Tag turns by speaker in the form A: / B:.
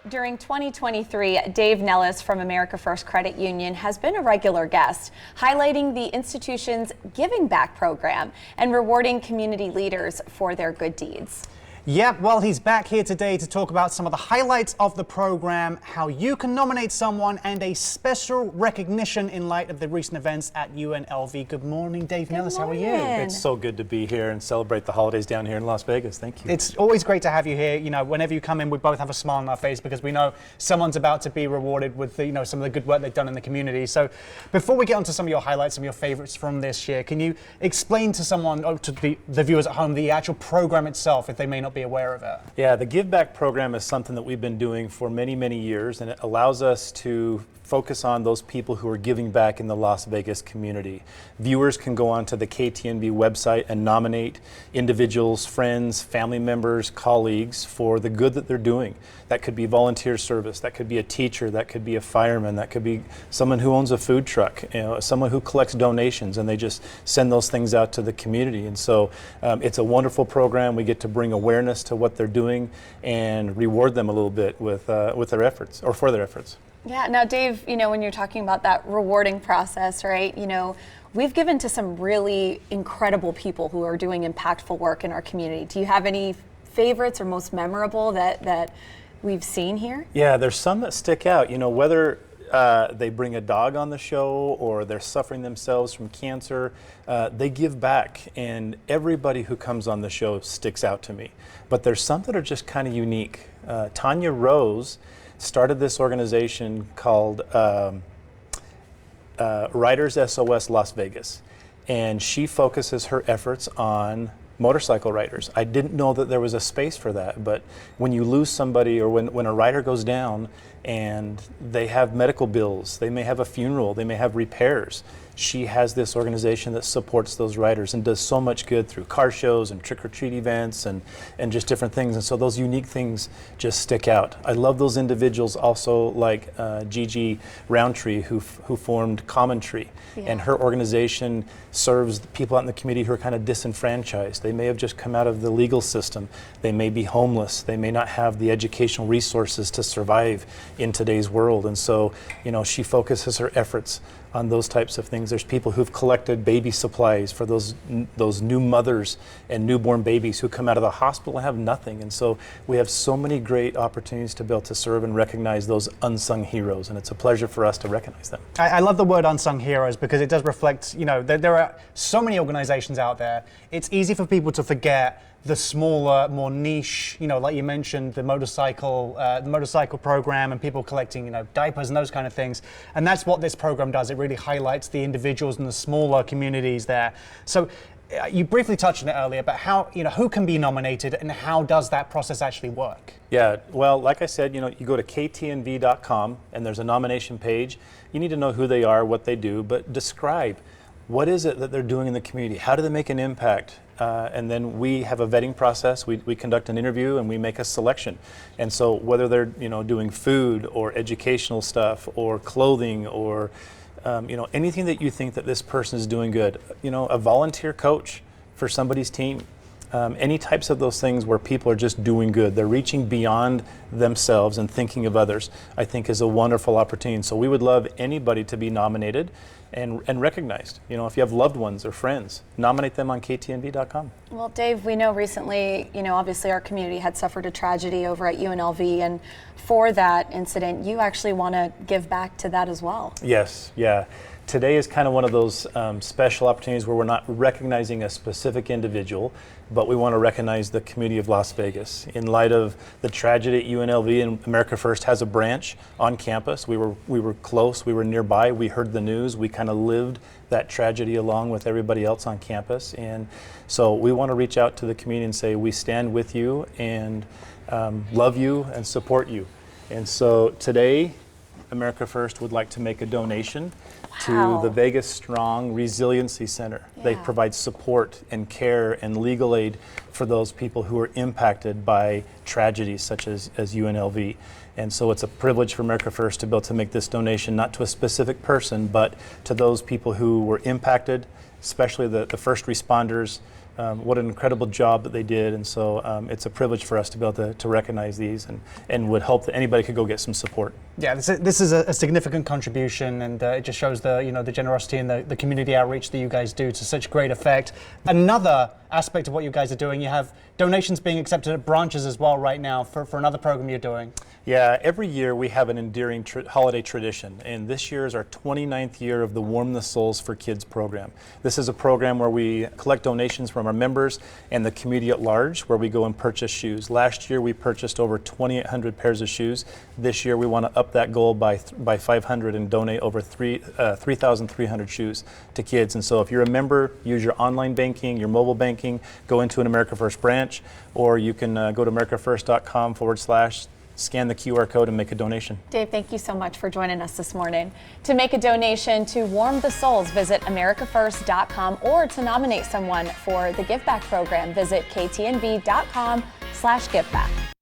A: During 2023, Dave Nellis from America First Credit Union has been a regular guest, highlighting the institution's Giving Back program and rewarding community leaders for their good deeds.
B: Yep, well, he's back here today to talk about some of the highlights of the program, how you can nominate someone, and a special recognition in light of the recent events at UNLV. Good morning, Dave Nellis. How are you?
C: It's so good to be here and celebrate the holidays down here in Las Vegas. Thank you.
B: It's always great to have you here. You know, whenever you come in, we both have a smile on our face because we know someone's about to be rewarded with, some of the good work they've done in the community. So before we get onto some of your highlights, some of your favorites from this year, can you explain to someone, or to the viewers at home, the actual program itself, if they may not be aware of it?
C: Yeah, the Give Back program is something that we've been doing for many, many years, and it allows us to focus on those people who are giving back in the Las Vegas community. Viewers can go onto the KTNV website and nominate individuals, friends, family members, colleagues for the good that they're doing. That could be volunteer service, that could be a teacher, that could be a fireman, that could be someone who owns a food truck, someone who collects donations, and they just send those things out to the community. And so it's a wonderful program. We get to bring awareness to what they're doing and reward them a little bit with their efforts, or for their efforts.
A: Yeah, now Dave, when you're talking about that rewarding process, right, we've given to some really incredible people who are doing impactful work in our community. Do you have any favorites or most memorable that we've seen here?
C: Yeah, there's some that stick out, whether they bring a dog on the show or they're suffering themselves from cancer, they give back, and everybody who comes on the show sticks out to me. But there's some that are just kind of unique. Tanya Rose started this organization called Riders SOS Las Vegas, and she focuses her efforts on motorcycle riders. I didn't know that there was a space for that, but when you lose somebody, or when a rider goes down and they have medical bills, they may have a funeral, they may have repairs, she has this organization that supports those riders and does so much good through car shows and trick-or-treat events and just different things. And so those unique things just stick out. I love those individuals also, like Gigi Roundtree, who formed Common Tree. Yeah. And her organization serves the people out in the community who are kind of disenfranchised. They may have just come out of the legal system. They may be homeless. They may not have the educational resources to survive in today's world. And so, she focuses her efforts on those types of things. There's people who've collected baby supplies for those new mothers and newborn babies who come out of the hospital and have nothing. And so we have so many great opportunities to be able to serve and recognize those unsung heroes, and it's a pleasure for us to recognize them.
B: I love the word unsung heroes because it does reflect, there are so many organizations out there. It's easy for people to forget the smaller, more niche, like you mentioned, the motorcycle program and people collecting, diapers and those kind of things. And that's what this program does. It really highlights the individuals and the smaller communities there. So you briefly touched on it earlier, but how, who can be nominated and how does that process actually work?
C: Yeah, well, like I said, you go to ktnv.com and there's a nomination page. You need to know who they are, what they do, but describe what is it that they're doing in the community? How do they make an impact? And then we have a vetting process. We conduct an interview and we make a selection. And so whether they're doing food or educational stuff or clothing or anything that you think that this person is doing good, a volunteer coach for somebody's team, any types of those things where people are just doing good, they're reaching beyond themselves and thinking of others, I think is a wonderful opportunity. So we would love anybody to be nominated and recognized. If you have loved ones or friends, nominate them on ktnv.com.
A: Well, Dave, we know recently, obviously our community had suffered a tragedy over at UNLV, and for that incident, you actually want to give back to that as well.
C: Yes, yeah. Today is kind of one of those special opportunities where we're not recognizing a specific individual, but we want to recognize the community of Las Vegas. In light of the tragedy at UNLV, and America First has a branch on campus. We were close, we were nearby, we heard the news, we kind of lived that tragedy along with everybody else on campus. And so we want to reach out to the community and say, we stand with you and love you and support you. And so today, America First would like to make a donation to the Vegas Strong Resiliency Center. Yeah. They provide support and care and legal aid for those people who are impacted by tragedies such as UNLV. And so it's a privilege for America First to be able to make this donation, not to a specific person, but to those people who were impacted, especially the first responders, what an incredible job that they did, and so it's a privilege for us to be able to recognize these, and would hope that anybody could go get some support.
B: Yeah, this is a significant contribution, and it just shows the generosity and the community outreach that you guys do to such great effect. Another aspect of what you guys are doing, you have donations being accepted at branches as well right now for another program you're doing.
C: Yeah, every year we have an endearing holiday tradition, and this year is our 29th year of the Warm the Souls for Kids program. This is a program where we collect donations from our members and the community at large, where we go and purchase shoes. Last year we purchased over 2,800 pairs of shoes. This year we want to up that goal by 500 and donate over 3,300 shoes to kids. And so if you're a member, use your online banking, your mobile banking, go into an America First branch, or you can go to americafirst.com/, scan the QR code and make a donation.
A: Dave, thank you so much for joining us this morning. To make a donation to Warm the Souls, visit americafirst.com, or to nominate someone for the Give Back program, visit ktnv.com/giveback.